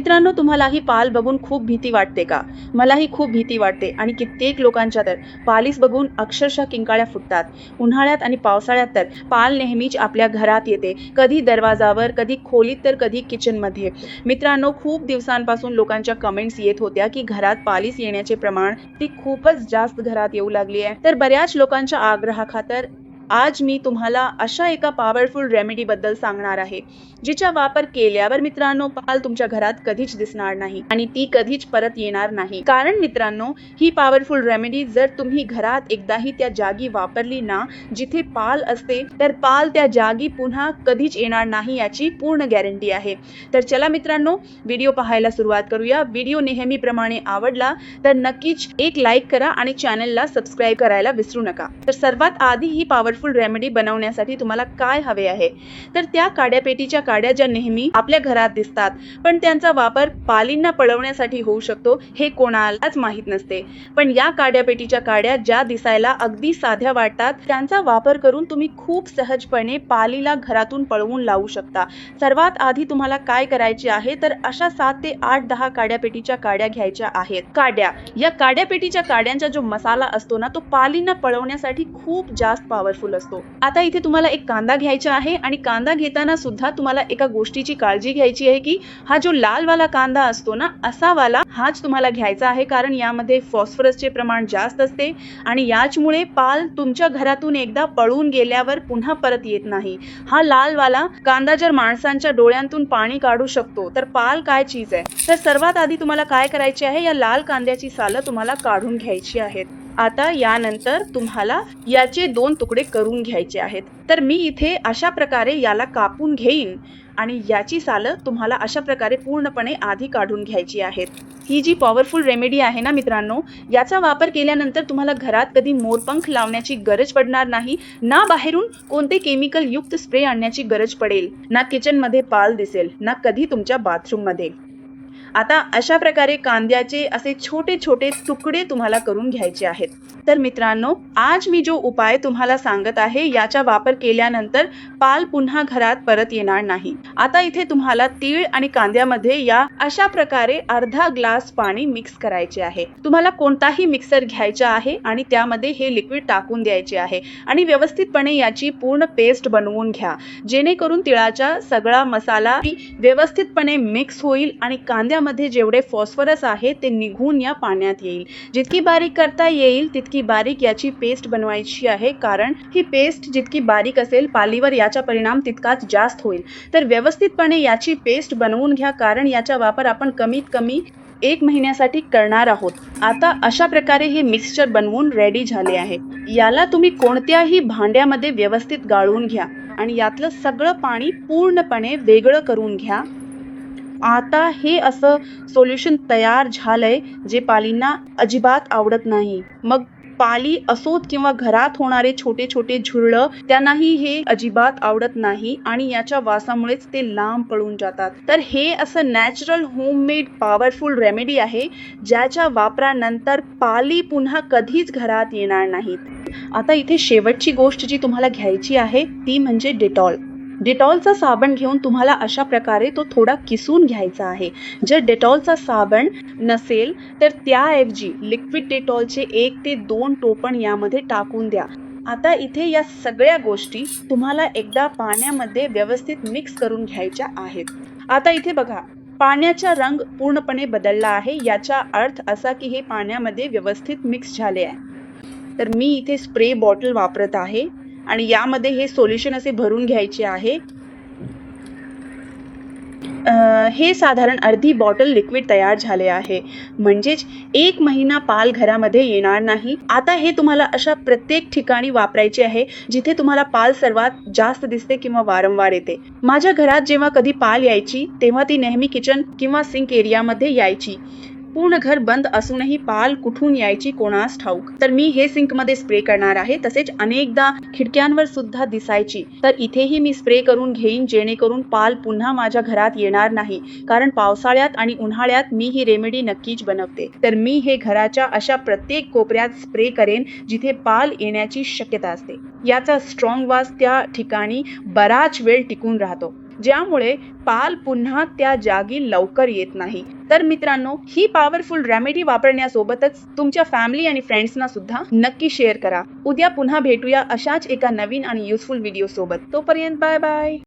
मित्रांनो, तुम्हालाही पाल बघून खूप भीती वाटते का? मलाही खूप भीती वाटते आणि कित्येक लोकांच्या तर पालीस बघून अक्षरशः किंकाळ्या फुटतात. उन्हाळ्यात आणि पावसाळ्यात तर पाल नेहमीच आपल्या घरात येते, कधी दरवाजावर, कधी खोलीत, तर कधी किचनमध्ये. मित्रांनो, खूप दिवसांपासून लोकांच्या कमेंट्स येत होत्या की घरात पालीस येण्याचे प्रमाण ती खूपच जास्त घरात येऊ लागली आहे. तर बऱ्याच लोकांच्या आग्रहाखातर आज मी तुम्हाला अशा एका पॉवरफुल रेमेडी बद्दल सांगणार आहे, जिचा वापर केल्यावर मित्रांनो पाल तुमच्या घरात कधीच दिसणार नाही आणि ती कधीच परत येणार नाही. कारण मित्रांनो, ही पॉवरफुल रेमेडी जर तुम्ही घरात एकदाही त्या जागी वापरली ना जिथे पाल असते, तर पाल त्या जागी पुन्हा कधीच येणार नाही याची पूर्ण गॅरंटी आहे. तर चला मित्रांनो, व्हिडिओ पाहायला सुरुवात करूया. व्हिडिओ नेहमीप्रमाणे आवडला तर नक्कीच एक लाईक करा आणि चॅनलला सबस्क्राईब करायला विसरू नका. तर सर्वात आधी ही पॉवरफुल रेमेडी बनवण्यासाठी तुम्हाला काय हवे आहे, तर त्या काड्यापेटीच्या काड्या ज्या नेहमी आपल्या घरात दिसतात पण त्यांचा वापर पालींना पळवण्यासाठी होऊ शकतो हे कोणालाच माहित नसते. पण या काड्यापेटीच्या काड्या ज्या दिसायला अगदी साध्या वाटतात, त्यांचा वापर करून तुम्ही खूप सहजपणे पालीला घरातून पळवून लावू शकता. सर्वात आधी तुम्हाला काय करायचे आहे, तर अशा 7 ते 8-10 काड्यापेटीच्या काड्या घ्यायच्या आहेत. या काड्यापेटीच्या काड्यांचा जो मसाला असतो ना, तो पालींना पळवण्यासाठी खूप जास्त पॉवरफुल असतो. आता इथे तुम्हाला एक कांदा घ्यायचा आहे आणि कांदा घेताना सुद्धा तुम्हाला एका गोष्टीची काळजी घ्यायची आहे की हा जो लाल वाला कांदा असतो ना, असा वाला हाच तुम्हाला घ्यायचा आहे. कारण यामध्ये फॉस्फरसचे प्रमाण जास्त असते आणि याचमुळे पाल तुमच्या घरातून एकदा पळून गेल्यावर पुन्हा परत येत नाही. हा लाल वाला कांदा जर माणसांच्या डोळ्यांतून पाणी काढू शकतो, तर पाल काय चीज आहे. तर सर्वात आधी तुम्हाला काय करायचे आहे, या लाल कांद्याची सालं तुम्हाला काढून घ्यायची आहेत. आता यानंतर तुम्हाला याचे 2 तुकडे करून घ्यायचे आहेत. तर मी इथे अशा प्रकारे याला कापून घेईन आणि याची सालं तुम्हाला अशा प्रकारे पूर्णपणे आधी काढून घ्यायची आहेत. ही जी पॉवरफुल रेमेडी आहे ना मित्रांनो, याचा वापर केल्यानंतर तुम्हाला घरात कधी मोरपंख लावण्याची गरज पडणार नाही, ना बाहेरून कोणते केमिकल युक्त स्प्रे आणण्याची गरज पडेल, ना किचनमध्ये पाल दिसेल, ना कधी तुमच्या बाथरूममध्ये. आता अशा प्रकारे कांद्याचे असे छोटे छोटे तुकडे तुम्हाला करून घ्यायचे आहेत. तर मित्रांनो, आज मी जो उपाय तुम्हाला सांगत आहे, याचा वापर केल्यानंतर पाल पुन्हा घरात परत येणार नाही. आता इथे तुम्हाला तीळ आणि कांद्यामध्ये या अशा प्रकारे अर्धा ग्लास पाणी मिक्स करायचे आहे. तुम्हाला कोणताही मिक्सर घ्यायचा आहे आणि त्यामध्ये हे लिक्विड टाकून द्यायचे आहे आणि व्यवस्थितपणे याची पूर्ण पेस्ट बनवून घ्या, जेणेकरून तिळाचा सगळा मसाला व्यवस्थितपणे मिक्स होईल आणि कांद्यामध्ये जेवढे फॉस्फरस आहे ते निघून या पाण्यात येईल. जितकी बारीक करता येईल तितकी बारीक याची पेस्ट बनवायची आहे. कारण ही पेस्ट जितकी बारीक असेल, पालीवर याचा परिणाम तितकाच जास्त होईल. तर व्यवस्थितपणे याची पेस्ट बनवून घ्या, कारण याचा वापर आपण कमीत कमी 1 महिन्यासाठी करणार आहोत. आता अशा प्रकारे हे मिक्सचर बनवून रेडी झाले आहे. याला तुम्ही कोणत्याही भांड्यामध्ये व्यवस्थित गाळून घ्या आणि यातलं सगळं पाणी पूर्णपणे वेगळं करून घ्या. आता हे असं सोल्युशन तयार झालंय जे पालींना अजिबात आवडत नाही. मग पाली असोत किंवा घरात होणारे छोटे छोटे झुरळं, त्यांनाही हे अजिबात आवडत नाही आणि याच्या वासामुळेच ते लांब पळून जातात. तर हे असं नॅचरल होममेड पॉवरफुल रेमेडी आहे, ज्याच्या वापरानंतर पाली पुन्हा कधीच घरात येणार नाहीत. आता इथे शेवटची गोष्ट जी तुम्हाला घ्यायची आहे ती म्हणजे डेटॉल. डेटॉलचा साबण घेऊन तुम्हाला अशा प्रकारे तो थोडा किसून घ्यायचा आहे. जर डेटॉलचा साबण नसेल तर त्याऐवजी लिक्विड डेटॉलचे 1 ते 2 टोपण यामध्ये टाकून द्या. आता इथे या सगळ्या गोष्टी तुम्हाला एकदा पाण्यामध्ये व्यवस्थित मिक्स करून घ्यायच्या आहेत. आता इथे बघा, पाण्याचा रंग पूर्णपणे बदलला आहे. याचा अर्थ असा की हे पाण्यामध्ये व्यवस्थित मिक्स झाले आहे. तर मी इथे स्प्रे बॉटल वापरत आहे आणि यामध्ये हे सोल्युशन असे भरून घ्यायचे आहे. हे साधारण अर्धी बॉटल लिक्विड तयार झाले आहे, म्हणजेच 1 महिना पाल घरामध्ये येणार नाही. आता हे तुम्हाला अशा प्रत्येक ठिकाणी वापरायचे आहे जिथे तुम्हाला पाल सर्वात जास्त दिसते किंवा वारंवार येते. माझ्या घरात जेव्हा कधी पाल यायची तेव्हा ती नेहमी किचन किंवा सिंक एरियामध्ये यायची. पूर्ण घर बंद असूनही पाल कुठून यायची कोणास ठाऊक. तर मी हे सिंकमध्ये स्प्रे करणार आहे. तसेच अनेकदा खिडक्यांवर सुद्धा दिसायची. तर इथेही मी स्प्रे करून घेईन, जेणेकरून पाल पुन्हा माझ्या घरात येणार नाही. कारण पावसाळ्यात आणि उन्हाळ्यात मी ही रेमेडी नक्कीच बनवते. तर मी हे घराच्या अशा प्रत्येक कोपऱ्यात स्प्रे करेन जिथे पाल येण्याची शक्यता असते. याचा स्ट्रॉंग वास त्या ठिकाणी बराच वेळ टिकून राहतो. ज्यामुळे पाल पुन्हा त्या जागी लवकर येत नाही. तर मित्रांनो, ही पॉवरफुल रेमेडी वापरण्यासोबतच तुमच्या फॅमिली आणि फ्रेंड्सना सुद्धा नक्की शेअर करा. उद्या पुन्हा भेटूया अशाच एका नवीन आणि युजफुल व्हिडिओ सोबत. तोपर्यंत बाय बाय.